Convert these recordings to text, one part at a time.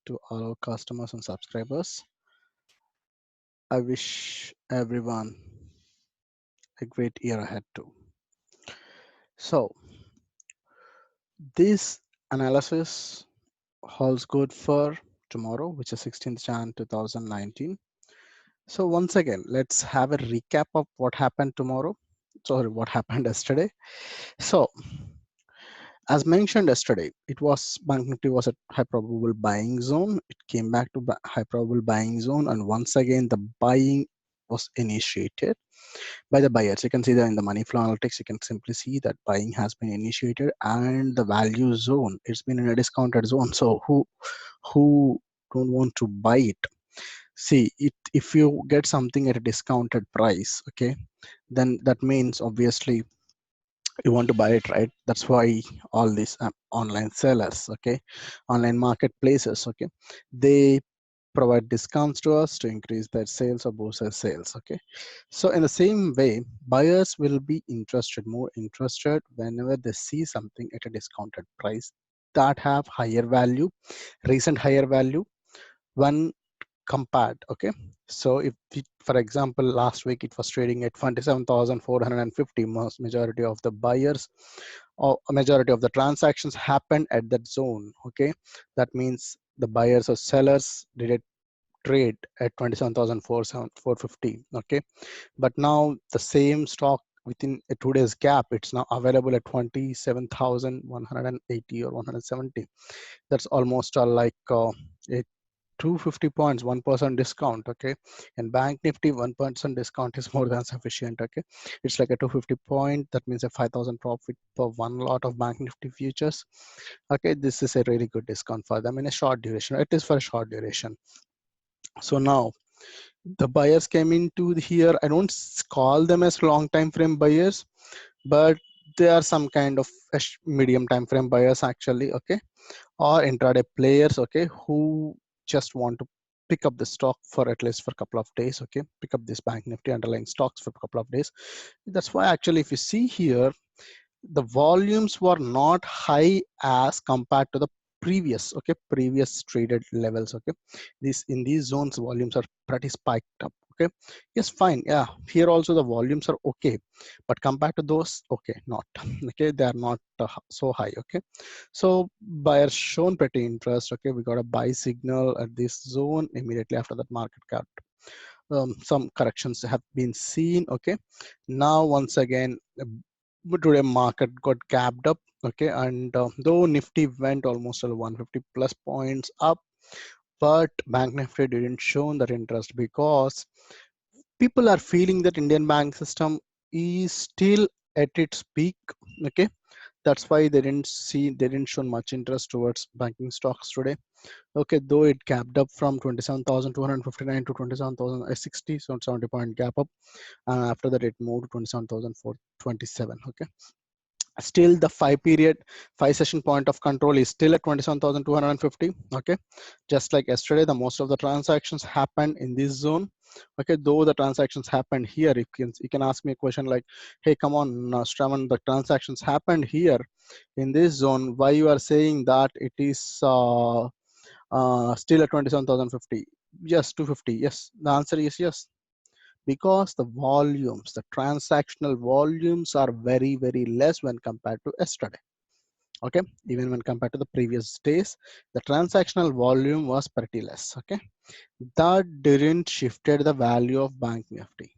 to all our customers and subscribers. I wish everyone a great year ahead too. So, this analysis holds good for tomorrow, which is 16th Jan 2019. So, once again, let's have a recap of what happened tomorrow. Sorry, what happened yesterday. So, as mentioned yesterday, it was Bank Nifty was at high probable buying zone. It came back to high probable buying zone, and once again the buying was initiated by the buyers. You can see that in the money flow analytics, you can simply see that buying has been initiated, and the value zone, it's been in a discounted zone. So who don't want to buy it? See it, if you get something at a discounted price, okay, then that means obviously you want to buy it, right? That's why all these online sellers, okay, online marketplaces, okay, they provide discounts to us to increase their sales or boost their sales, okay. So in the same way, buyers will be more interested whenever they see something at a discounted price that have higher value, recent higher value, when compared, okay. So if for example, last week it was trading at 27,450, most majority of the buyers or a majority of the transactions happened at that zone, okay. That means the buyers or sellers did a trade at 27,450, okay. But now the same stock within a 2 days gap, it's now available at 27,180 or 170. That's almost like a 250 points, 1% discount, okay. And Bank Nifty 1% discount is more than sufficient, okay. It's like a 250 point, that means a 5,000 profit per one lot of Bank Nifty futures, okay. This is a really good discount for them in a short duration. It is for a short duration. So now the buyers came into here. I don't call them as long time frame buyers, but they are some kind of medium time frame buyers actually, okay, or intraday players, okay, who just want to pick up the stock for at least for a couple of days, okay, pick up this Bank Nifty underlying stocks for a couple of days. That's why actually if you see here, the volumes were not high as compared to the previous traded levels, okay. This in these zones volumes are pretty spiked up, okay. Yes, fine, yeah, here also the volumes are okay, but compared to those, okay, not okay, they are not so high, okay. So buyers shown pretty interest, okay. We got a buy signal at this zone immediately after that market cut. Some corrections have been seen, okay. Now once again, today market got gapped up, okay, and though Nifty went almost 150 plus points up, but Bank Nifty didn't show that interest because people are feeling that Indian bank system is still at its peak, okay. That's why they didn't show much interest towards banking stocks today, okay, though it gapped up from 27,259 to 27,060, so 70 point gap up, and after that it moved to 27,427, okay. Still the five session point of control is still at 27,250, okay. Just like yesterday, the most of the transactions happened in this zone, okay. Though the transactions happened here, you can ask me a question like, hey, come on, Straman, the transactions happened here in this zone, why you are saying that it is still at 27,050? Yes, 250. Yes, the answer is yes, because the volumes, the transactional volumes are very, very less when compared to yesterday, okay. Even when compared to the previous days, the transactional volume was pretty less, okay. That didn't shifted the value of Bank Nifty.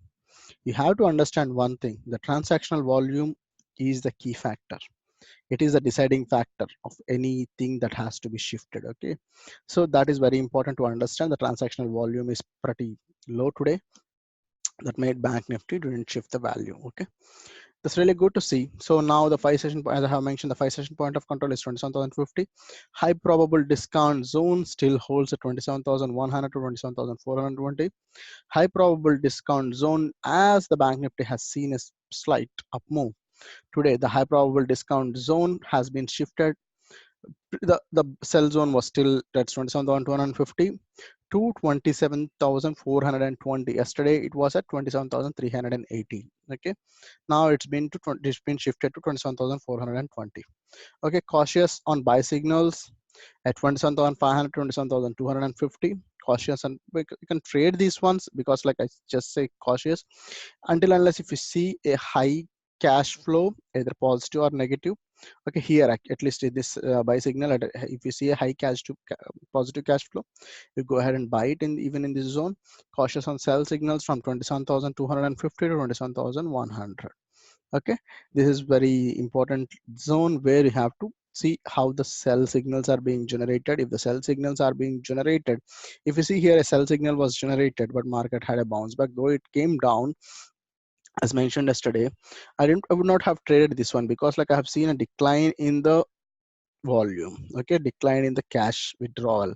You have to understand one thing: the transactional volume is the key factor. It is the deciding factor of anything that has to be shifted, okay. So that is very important to understand. The transactional volume is pretty low today, that made Bank Nifty didn't shift the value, okay. That's really good to see. So now the five session, as I have mentioned, the five session point of control is 27,050. High probable discount zone still holds at 27,100 to 27,420. High probable discount zone, as the Bank Nifty has seen a slight up move today, the high probable discount zone has been shifted. The sell zone was still at 27,250 to 27,420. Yesterday it was at 27,380, okay. Now it's been shifted to 27,420, okay. Cautious on buy signals, at 27,500, 27,250. Cautious, and you can trade these ones because like I just say cautious until unless if you see a high cash flow, either positive or negative. Okay, here at least in this buy signal, if you see a high positive cash flow, you go ahead and buy it in even in this zone. Cautious on sell signals from 27,250 to 27,100. Okay, this is very important zone where you have to see how the sell signals are being generated. If the sell signals are being generated, if you see here a sell signal was generated but market had a bounce back, though it came down as mentioned yesterday, I would not have traded this one because like I have seen a decline in the volume. Okay, decline in the cash withdrawal.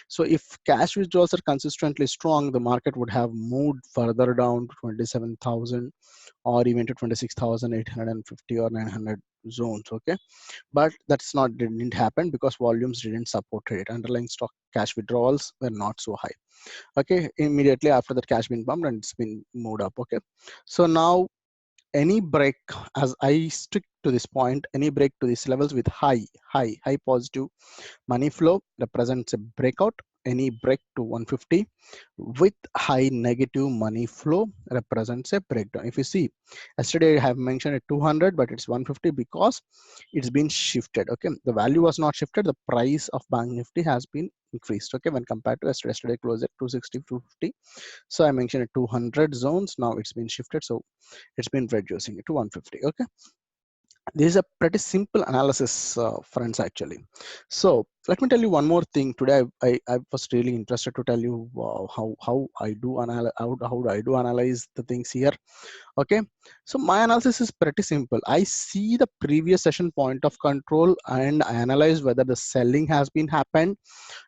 So if cash withdrawals are consistently strong, the market would have moved further down to 27,000 or even to 26,850 or 900 zones. Okay, but that's not didn't happen because volumes didn't support it. Underlying stock cash withdrawals were not so high. Okay, immediately after that cash been pumped and it's been moved up. Okay, so now any break, as I stick to this point, any break to these levels with high positive money flow represents a breakout. Any break to 150 with high negative money flow represents a breakdown. If you see, yesterday I have mentioned at 200, but it's 150 because it's been shifted. Okay, the value was not shifted, the price of bank nifty has been increased. Okay, when compared to yesterday, yesterday closed at 260, 250. So I mentioned at 200 zones, now it's been shifted, so it's been reducing it to 150. Okay, this is a pretty simple analysis, friends, actually. So let me tell you one more thing. Today I was really interested to tell you how I do how I do analyze the things here. Okay, so my analysis is pretty simple. I see the previous session point of control and I analyze whether the selling has been happened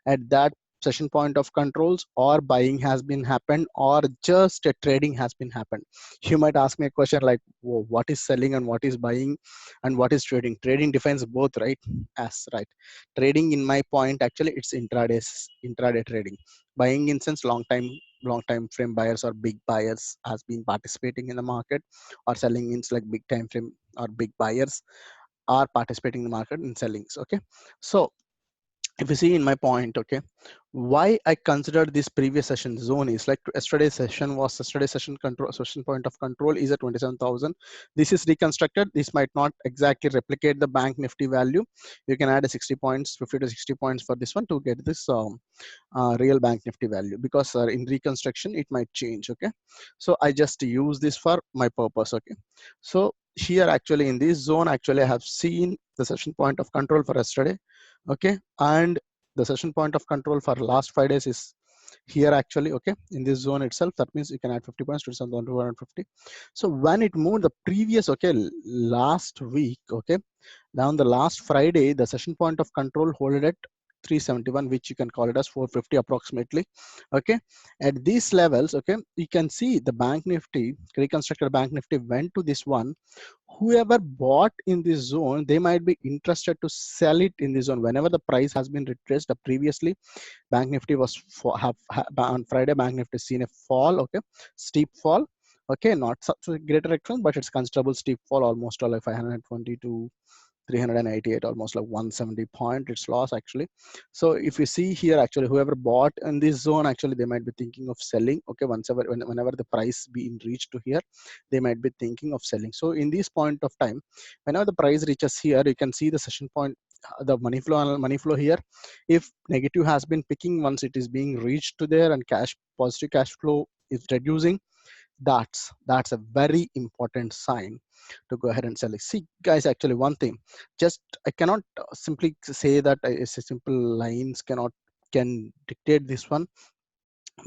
at that session point of controls, or buying has been happened, or just a trading has been happened. You might ask me a question like, whoa, what is selling and what is buying and what is trading? Trading defines both, right? Yes, right. Trading in my point, actually it's intraday trading. Buying in sense long time frame buyers or big buyers has been participating in the market, or selling means like big time frame or big buyers are participating in the market in sellings. Okay, so if you see in my point, okay, why I considered this previous session zone is like yesterday's session control, session point of control is at 27,000. This is reconstructed. This might not exactly replicate the bank nifty value. You can add a 60 points, 50 to 60 points for this one to get this real bank nifty value, because in reconstruction it might change. Okay, so I just use this for my purpose. Okay, so here actually in this zone, actually I have seen the session point of control for yesterday. Okay, and the session point of control for last 5 days is here actually. Okay, in this zone itself, that means you can add 50 points to something 250. So when it moved the previous, okay, last week, okay, down the last Friday, the session point of control holded at 371, which you can call it as 450 approximately. Okay, at these levels, okay, you can see the bank nifty, reconstructed bank nifty went to this one. Whoever bought in this zone, they might be interested to sell it in this zone whenever the price has been retraced. Previously bank nifty was on Friday, bank nifty seen a fall. Okay, steep fall. Okay, not such a great direction, but it's considerable steep fall, almost like 520 to 388, almost like 170 point its loss actually. So if you see here, actually whoever bought in this zone, actually they might be thinking of selling. Okay, whenever the price being reached to here, they might be thinking of selling. So in this point of time, whenever the price reaches here, you can see the session point, the money flow here. If negative has been picking, once it is being reached to there and positive cash flow is reducing, that's a very important sign to go ahead and sell it. See guys, actually one thing, just I cannot simply say that it's a simple lines can dictate this one,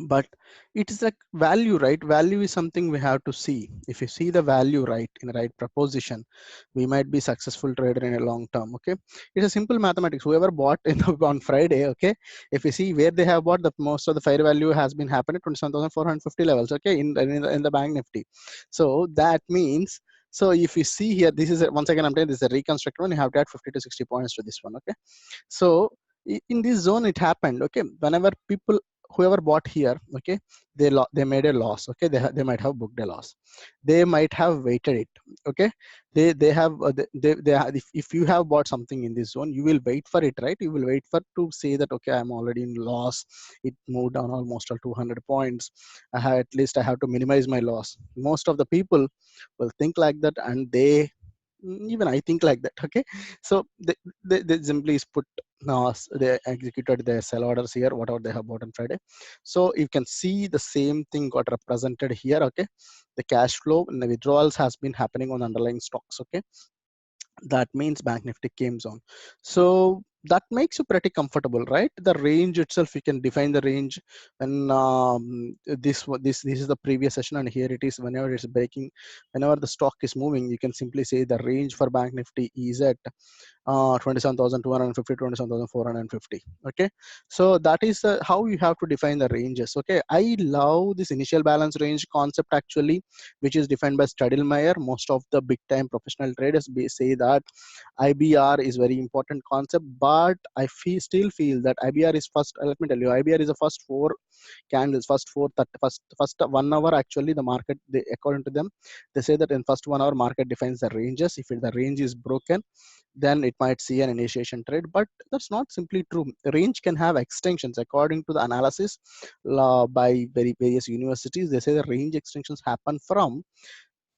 but it is like value, right? Value is something we have to see. If you see the value right in the right proposition, we might be successful trader in a long term. Okay, it's a simple mathematics. Whoever bought on Friday, okay, if you see where they have bought, the most of the fair value has been happened at 27,450 levels. Okay, in the bank nifty. So that means, so if you see here, this is once again I'm telling this is a reconstruct one. You have to add 50 to 60 points to this one. Okay, so in this zone it happened. Okay, whenever people whoever bought here, okay, they made a loss, okay, they might have booked a loss, they might have waited it, okay, they have if you have bought something in this zone, you will wait for it, right? You will wait for to say that, okay, I'm already in loss, it moved down almost 200 points, at least I have to minimize my loss. Most of the people will think like that, and they, even I think like that, okay. So they simply is put, they executed their sell orders here, whatever they have bought on Friday. So you can see the same thing got represented here, okay. The cash flow and the withdrawals has been happening on underlying stocks, okay. That means bank nifty came on. So that makes you pretty comfortable, right? The range itself, you can define the range. And this is the previous session, and here it is. Whenever it's breaking, whenever the stock is moving, you can simply say the range for bank nifty is at 27,250, 27,450. Okay, so that is how you have to define the ranges. Okay, I love this initial balance range concept actually, which is defined by Stadlmeier. Most of the big time professional traders say that IBR is very important concept, but I still feel that IBR is first. Let me tell you, IBR is the first four candles, first 1 hour. Actually, the market, according to them, they say that in first 1 hour, market defines the ranges. If the range is broken, then it might see an initiation trade, but that's not simply true. The range can have extensions according to the analysis by various universities. They say the range extensions happen from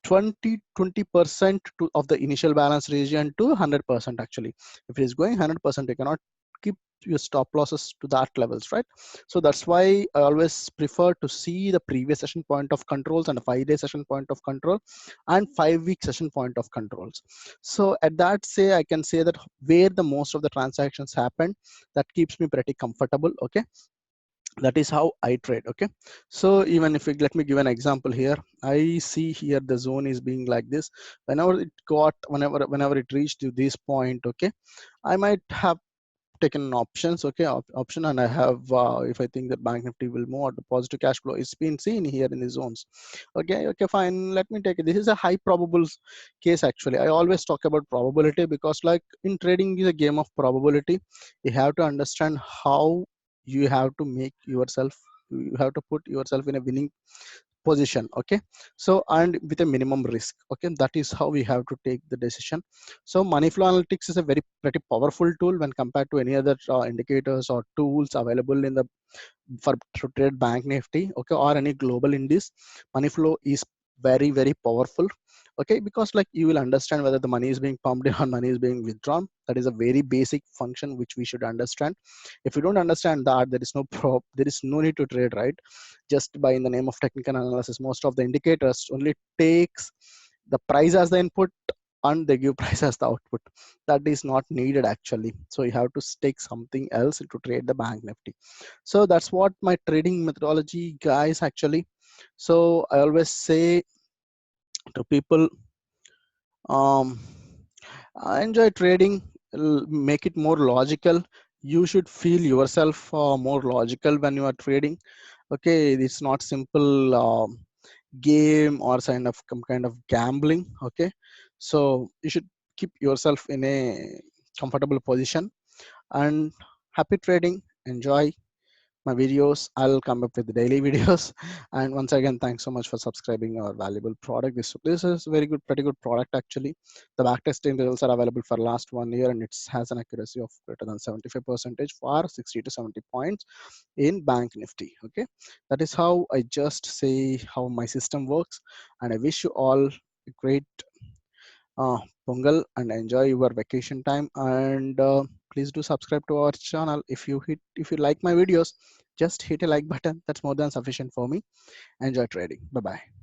20% to of the initial balance region to 100%. Actually, if it is going 100%, you cannot keep your stop losses to that levels, right? So that's why I always prefer to see the previous session point of controls and a 5-day session point of control and 5-week session point of controls. So at that, say, I can say that where the most of the transactions happen, that keeps me pretty comfortable. Okay, that is how I trade. Okay, so even if let me give an example here. I see here the zone is being like this. Whenever it reached to this point, okay, I might have taken options, okay, option, and I have if I think that bank nifty will move, or the positive cash flow is being seen here in the zones. Okay, fine, let me take it. This is a high probable case. Actually, I always talk about probability, because like in trading is a game of probability. You have to understand how you have to make yourself, you have to put yourself in a winning position. Okay, so and with a minimum risk. Okay, that is how we have to take the decision. So money flow analytics is a very pretty powerful tool when compared to any other indicators or tools available in the for to trade bank nifty, okay, or any global indies. Money flow is very powerful, okay, because like you will understand whether the money is being pumped in or money is being withdrawn. That is a very basic function which we should understand. If you don't understand that, there is there is no need to trade, right? Just by in the name of technical analysis, most of the indicators only takes the price as the input and they give price as the output. That is not needed actually. So you have to take something else to trade the bank nifty. So that's what my trading methodology, guys, actually. So I always say to people, um, I enjoy trading, make it more logical. You should feel yourself more logical when you are trading. Okay, it's not simple game or some kind of gambling. Okay, so you should keep yourself in a comfortable position and happy trading. Enjoy my videos. I'll come up with daily videos. And once again, thanks so much for subscribing our valuable product. This is very good, pretty good product actually. The backtesting results are available for last 1 year, and it has an accuracy of greater than 75% for 60 to 70 points in bank nifty. Okay, that is how I just say how my system works. And I wish you all a great uh, Pongal and enjoy your vacation time. And please do subscribe to our channel. If you like my videos, just hit a like button. That's more than sufficient for me. Enjoy trading. Bye bye.